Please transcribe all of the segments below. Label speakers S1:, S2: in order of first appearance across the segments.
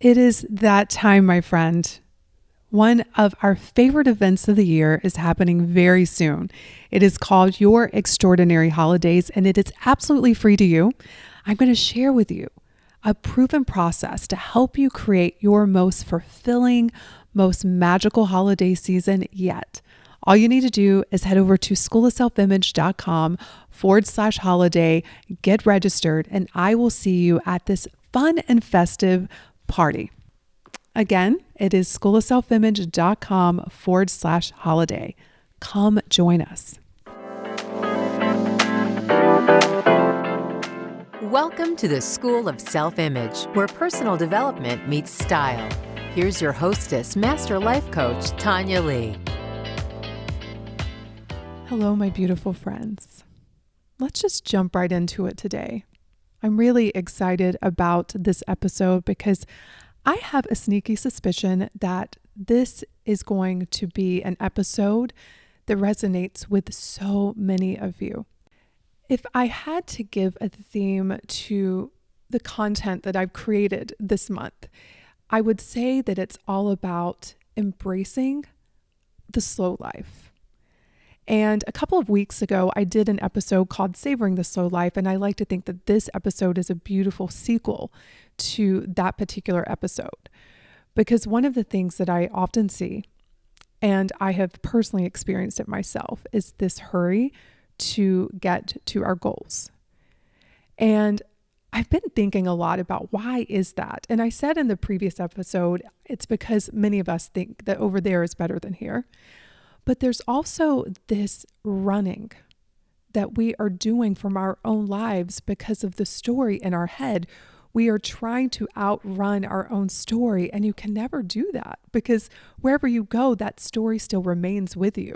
S1: It is that time, my friend. One of our favorite events of the year is happening very soon. It is called Your Extraordinary Holidays, and it is absolutely free to you. I'm going to share with you a proven process to help you create your most fulfilling, most magical holiday season yet. All you need to do is head over to schoolofselfimage.com/holiday, get registered, and I will see you at this fun and festive party. Again, it is schoolofselfimage.com/holiday. Come join us.
S2: Welcome to the School of Self-Image, where personal development meets style. Here's your hostess, Master Life Coach, Tonya Leigh.
S1: Hello, my beautiful friends. Let's just jump right into it today. I'm really excited about this episode because I have a sneaky suspicion that this is going to be an episode that resonates with so many of you. If I had to give a theme to the content that I've created this month, I would say that it's all about embracing the slow life. And a couple of weeks ago, I did an episode called Savoring the Slow Life, and I like to think that this episode is a beautiful sequel to that particular episode. Because one of the things that I often see, and I have personally experienced it myself, is this hurry to get to our goals. And I've been thinking a lot about why is that? And I said in the previous episode, it's because many of us think that over there is better than here. But there's also this running that we are doing from our own lives because of the story in our head. We are trying to outrun our own story, and you can never do that because wherever you go, that story still remains with you.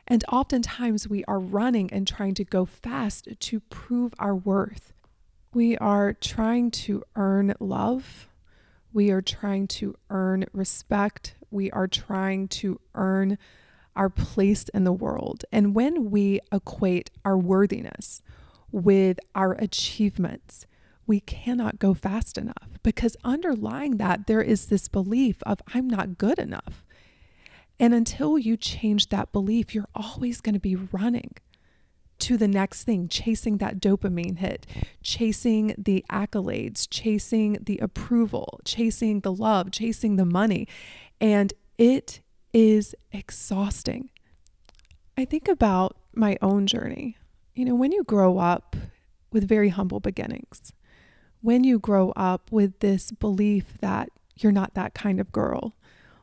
S1: And oftentimes we are running and trying to go fast to prove our worth. We are trying to earn love. We are trying to earn respect. We are trying to earn our place in the world. And when we equate our worthiness with our achievements, we cannot go fast enough because underlying that, there is this belief of I'm not good enough. And until you change that belief, you're always going to be running to the next thing, chasing that dopamine hit, chasing the accolades, chasing the approval, chasing the love, chasing the money. And it is exhausting. I think about my own journey. You know, when you grow up with very humble beginnings, when you grow up with this belief that you're not that kind of girl,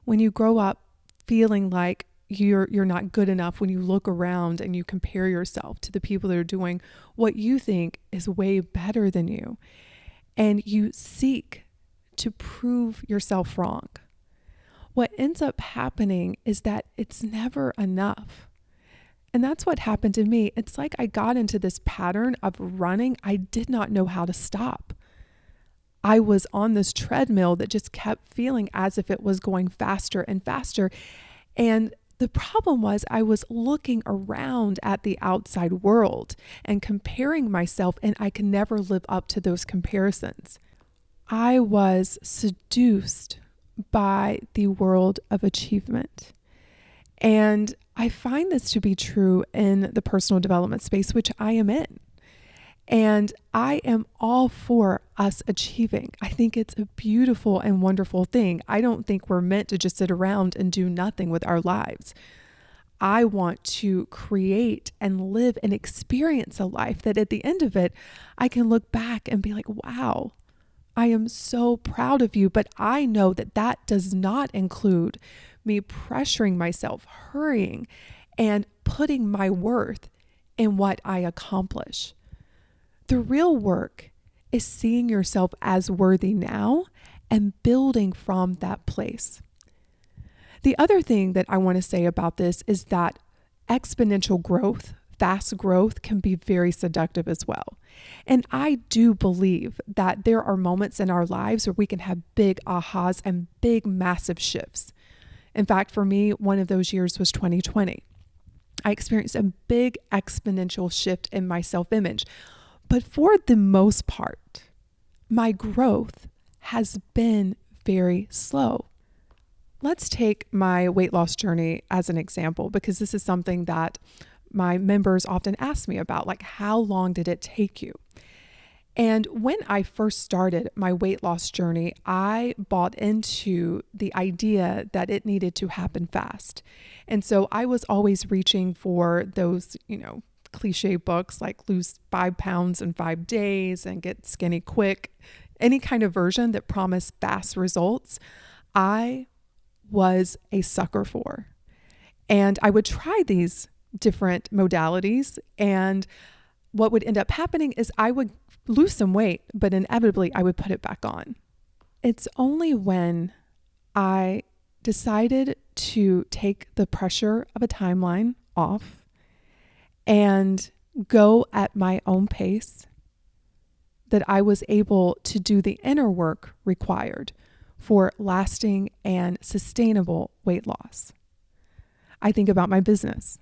S1: when you grow up feeling like you're not good enough, when you look around and you compare yourself to the people that are doing what you think is way better than you, and you seek to prove yourself wrong, what ends up happening is that it's never enough. And that's what happened to me. It's like I got into this pattern of running. I did not know how to stop. I was on this treadmill that just kept feeling as if it was going faster and faster. And the problem was I was looking around at the outside world and comparing myself, and I could never live up to those comparisons. I was seduced by the world of achievement. And I find this to be true in the personal development space, which I am in. And I am all for us achieving. I think it's a beautiful and wonderful thing. I don't think we're meant to just sit around and do nothing with our lives. I want to create and live and experience a life that at the end of it, I can look back and be like, wow, I am so proud of you. But I know that that does not include me pressuring myself, hurrying, and putting my worth in what I accomplish. The real work is seeing yourself as worthy now and building from that place. The other thing that I want to say about this is that exponential growth, fast growth can be very seductive as well. And I do believe that there are moments in our lives where we can have big ahas and big, massive shifts. In fact, for me, one of those years was 2020. I experienced a big exponential shift in my self-image. But for the most part, my growth has been very slow. Let's take my weight loss journey as an example, because this is something that my members often ask me about, like, how long did it take you? And when I first started my weight loss journey, I bought into the idea that it needed to happen fast. And so I was always reaching for those, cliche books like Lose 5 Pounds in 5 Days and Get Skinny Quick, any kind of version that promised fast results, I was a sucker for. And I would try these different modalities, and what would end up happening is I would lose some weight, but inevitably I would put it back on. It's only when I decided to take the pressure of a timeline off and go at my own pace that I was able to do the inner work required for lasting and sustainable weight loss. I think about my business.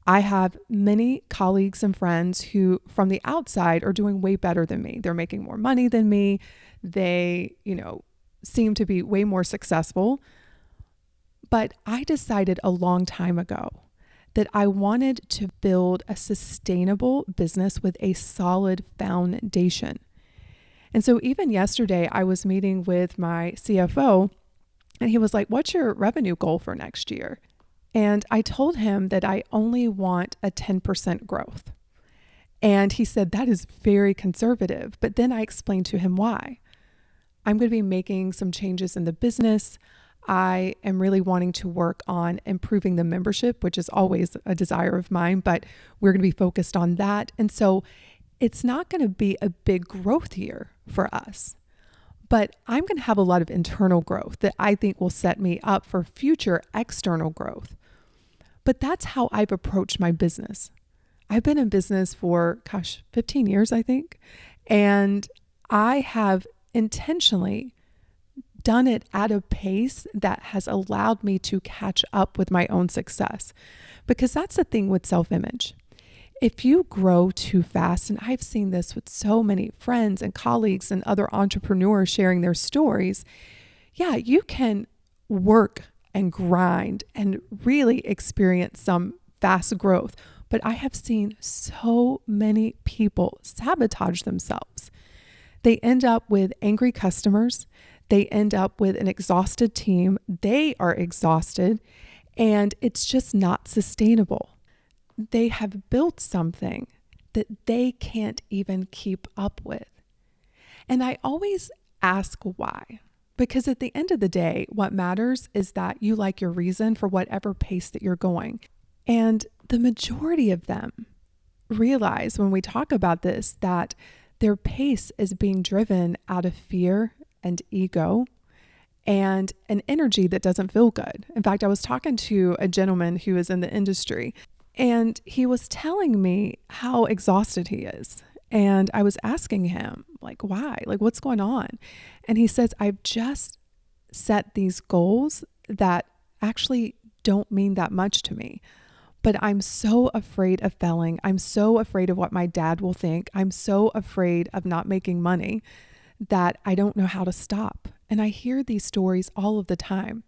S1: I have many colleagues and friends who from the outside are doing way better than me. They're making more money than me. They, seem to be way more successful. But I decided a long time ago that I wanted to build a sustainable business with a solid foundation. And so even yesterday, I was meeting with my CFO, and he was like, "What's your revenue goal for next year?" And I told him that I only want a 10% growth. And he said, "That is very conservative." But then I explained to him why. I'm going to be making some changes in the business. I am really wanting to work on improving the membership, which is always a desire of mine, but we're going to be focused on that. And so it's not going to be a big growth year for us, but I'm going to have a lot of internal growth that I think will set me up for future external growth. But that's how I've approached my business. I've been in business for, 15 years, I think. And I have intentionally done it at a pace that has allowed me to catch up with my own success. Because that's the thing with self-image. If you grow too fast, and I've seen this with so many friends and colleagues and other entrepreneurs sharing their stories, you can work and grind and really experience some fast growth. But I have seen so many people sabotage themselves. They end up with angry customers. They end up with an exhausted team. They are exhausted, and it's just not sustainable. They have built something that they can't even keep up with. And I always ask why. Because at the end of the day, what matters is that you like your reason for whatever pace that you're going. And the majority of them realize when we talk about this that their pace is being driven out of fear and ego and an energy that doesn't feel good. In fact, I was talking to a gentleman who is in the industry, and he was telling me how exhausted he is. And I was asking him, why? What's going on? And he says, "I've just set these goals that actually don't mean that much to me. But I'm so afraid of failing. I'm so afraid of what my dad will think. I'm so afraid of not making money that I don't know how to stop." And I hear these stories all of the time.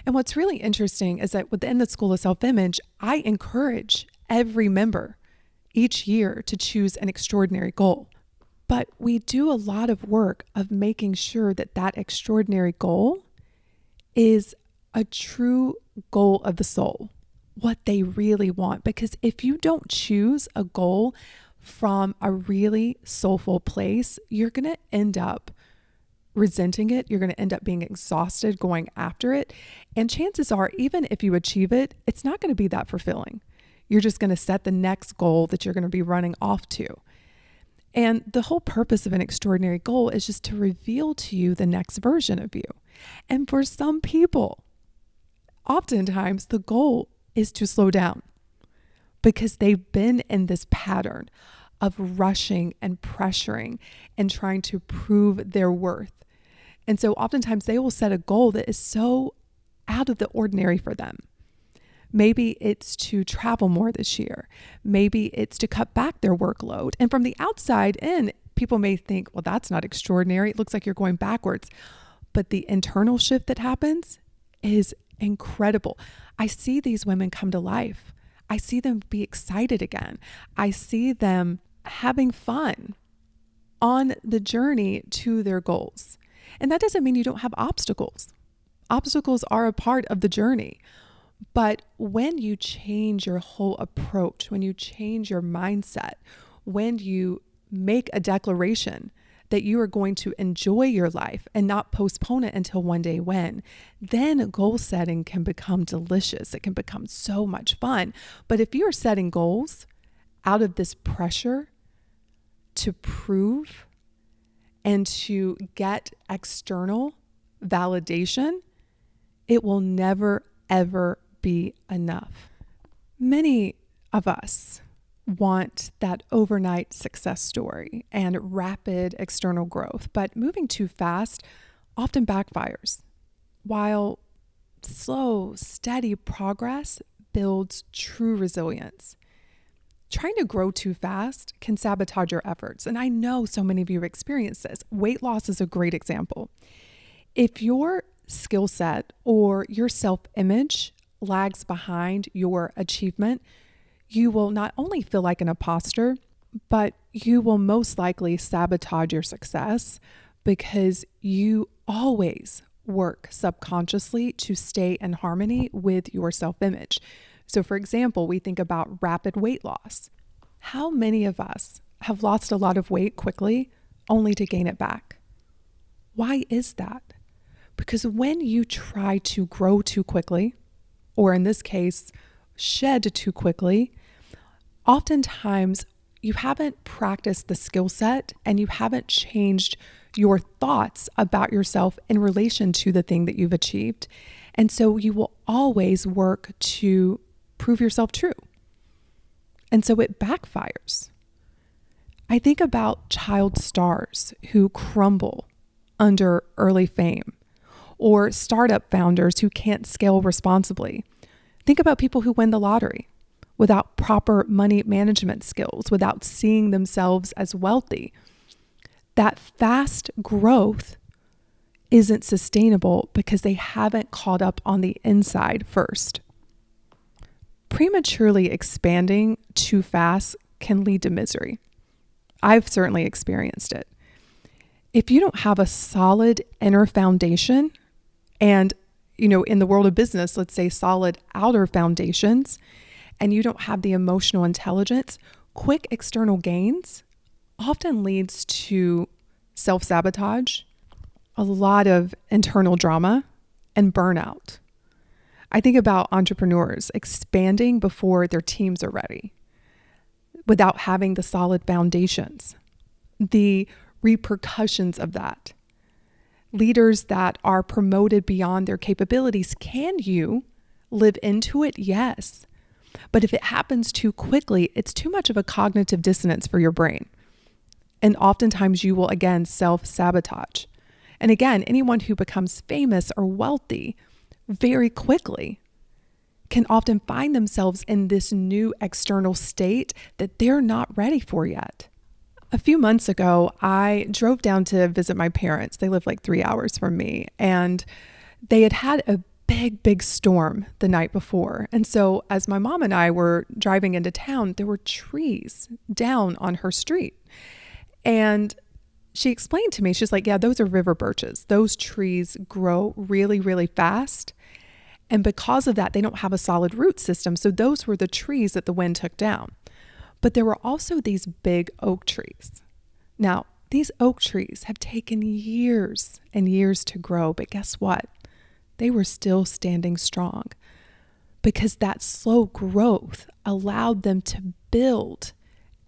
S1: And what's really interesting is that within the School of Self-Image, I encourage every member each year to choose an extraordinary goal. But we do a lot of work of making sure that that extraordinary goal is a true goal of the soul, what they really want. Because if you don't choose a goal from a really soulful place, you're going to end up resenting it. You're going to end up being exhausted going after it. And chances are, even if you achieve it, it's not going to be that fulfilling. You're just going to set the next goal that you're going to be running off to. And the whole purpose of an extraordinary goal is just to reveal to you the next version of you. And for some people, oftentimes the goal is to slow down because they've been in this pattern of rushing and pressuring and trying to prove their worth. And so oftentimes they will set a goal that is so out of the ordinary for them. Maybe it's to travel more this year. Maybe it's to cut back their workload. And from the outside in, people may think, well, that's not extraordinary. It looks like you're going backwards. But the internal shift that happens is incredible. I see these women come to life. I see them be excited again. I see them having fun on the journey to their goals. And that doesn't mean you don't have obstacles. Obstacles are a part of the journey. But when you change your whole approach, when you change your mindset, when you make a declaration that you are going to enjoy your life and not postpone it until one day when, then goal setting can become delicious. It can become so much fun. But if you're setting goals out of this pressure to prove and to get external validation, it will never, ever be enough. Many of us want that overnight success story and rapid external growth, but moving too fast often backfires, while slow, steady progress builds true resilience. Trying to grow too fast can sabotage your efforts, and I know so many of you experience this. Weight loss is a great example. If your skill set or your self-image lags behind your achievement, you will not only feel like an imposter, but you will most likely sabotage your success because you always work subconsciously to stay in harmony with your self-image. So for example, we think about rapid weight loss. How many of us have lost a lot of weight quickly only to gain it back? Why is that? Because when you try to grow too quickly, or in this case, shed too quickly, oftentimes you haven't practiced the skill set and you haven't changed your thoughts about yourself in relation to the thing that you've achieved. And so you will always work to prove yourself true. And so it backfires. I think about child stars who crumble under early fame, or startup founders who can't scale responsibly. Think about people who win the lottery without proper money management skills, without seeing themselves as wealthy. That fast growth isn't sustainable because they haven't caught up on the inside first. Prematurely expanding too fast can lead to misery. I've certainly experienced it. If you don't have a solid inner foundation and, in the world of business, let's say solid outer foundations, and you don't have the emotional intelligence, quick external gains often leads to self-sabotage, a lot of internal drama, and burnout. I think about entrepreneurs expanding before their teams are ready, without having the solid foundations, the repercussions of that. Leaders that are promoted beyond their capabilities, can you live into it? Yes. But if it happens too quickly, it's too much of a cognitive dissonance for your brain. And oftentimes you will again self-sabotage. And again, anyone who becomes famous or wealthy very quickly can often find themselves in this new external state that they're not ready for yet. A few months ago, I drove down to visit my parents. They live like 3 hours from me, and they had had a big storm the night before. And so as my mom and I were driving into town, there were trees down on her street. And she explained to me, she's like, yeah, those are river birches. Those trees grow really, really fast. And because of that, they don't have a solid root system. So those were the trees that the wind took down. But there were also these big oak trees. Now, these oak trees have taken years and years to grow, but guess what? They were still standing strong because that slow growth allowed them to build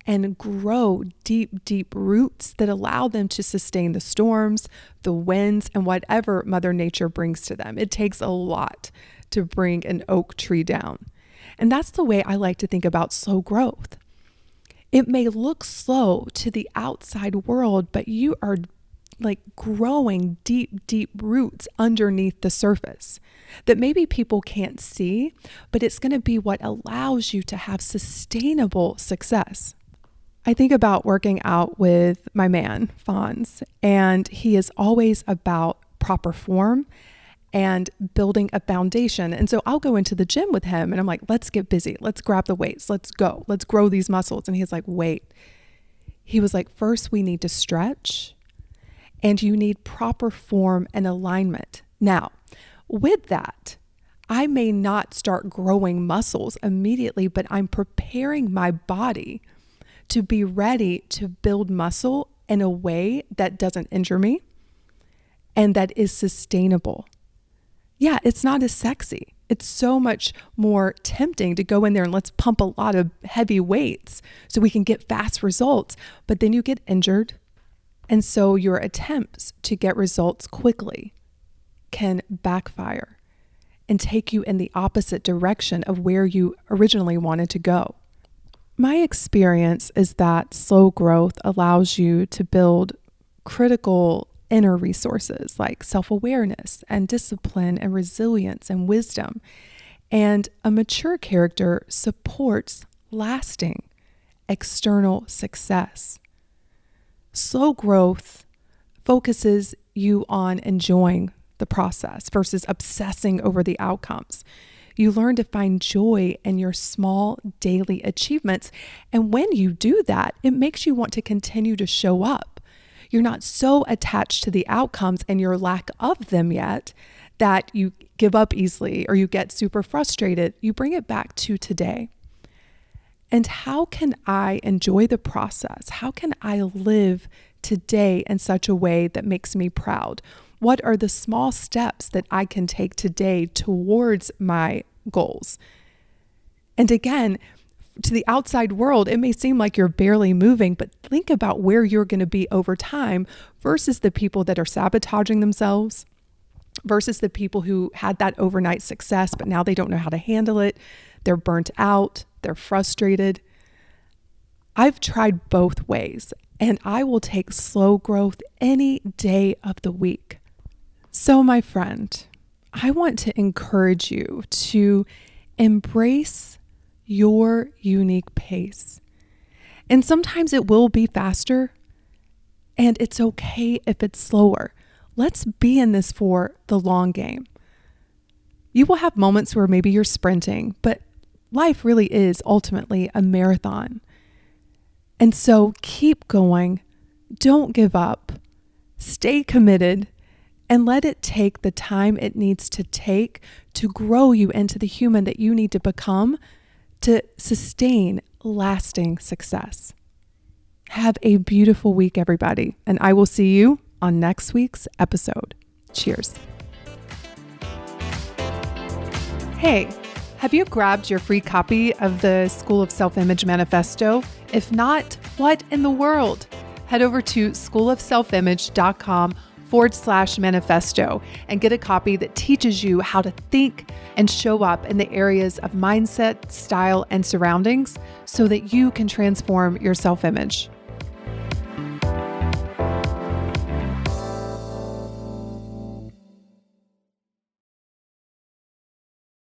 S1: and grow deep roots that allow them to sustain the storms, the winds, and whatever Mother Nature brings to them. It takes a lot to bring an oak tree down. And that's the way I like to think about slow growth. It may look slow to the outside world, but you are like growing deep roots underneath the surface that maybe people can't see, but it's going to be what allows you to have sustainable success. I think about working out with my man, Fonz, and he is always about proper form and building a foundation. And so I'll go into the gym with him and I'm like, let's get busy. Let's grab the weights. Let's go. Let's grow these muscles. And he's like, wait. He was like, first we need to stretch and you need proper form and alignment. Now, with that, I may not start growing muscles immediately, but I'm preparing my body to be ready to build muscle in a way that doesn't injure me and that is sustainable. Yeah, it's not as sexy. It's so much more tempting to go in there and let's pump a lot of heavy weights so we can get fast results, but then you get injured. And so your attempts to get results quickly can backfire and take you in the opposite direction of where you originally wanted to go. My experience is that slow growth allows you to build critical inner resources like self-awareness and discipline and resilience and wisdom. And a mature character supports lasting external success. Slow growth focuses you on enjoying the process versus obsessing over the outcomes. You learn to find joy in your small daily achievements. And when you do that, it makes you want to continue to show up. You're not so attached to the outcomes and your lack of them yet that you give up easily or you get super frustrated. You bring it back to today. And how can I enjoy the process? How can I live today in such a way that makes me proud? What are the small steps that I can take today towards my goals? And again, to the outside world, it may seem like you're barely moving, but think about where you're going to be over time versus the people that are sabotaging themselves, versus the people who had that overnight success, but now they don't know how to handle it. They're burnt out. They're frustrated. I've tried both ways, and I will take slow growth any day of the week. So, my friend, I want to encourage you to embrace your unique pace. And sometimes it will be faster, and it's okay if it's slower. Let's be in this for the long game. You will have moments where maybe you're sprinting, but life really is ultimately a marathon. And so keep going. Don't give up. Stay committed and let it take the time it needs to take to grow you into the human that you need to become to sustain lasting success. Have a beautiful week, everybody, and I will see you on next week's episode. Cheers. Hey, have you grabbed your free copy of the School of Self-Image Manifesto? If not, what in the world? Head over to schoolofselfimage.com/manifesto and get a copy that teaches you how to think and show up in the areas of mindset, style, and surroundings so that you can transform your self-image.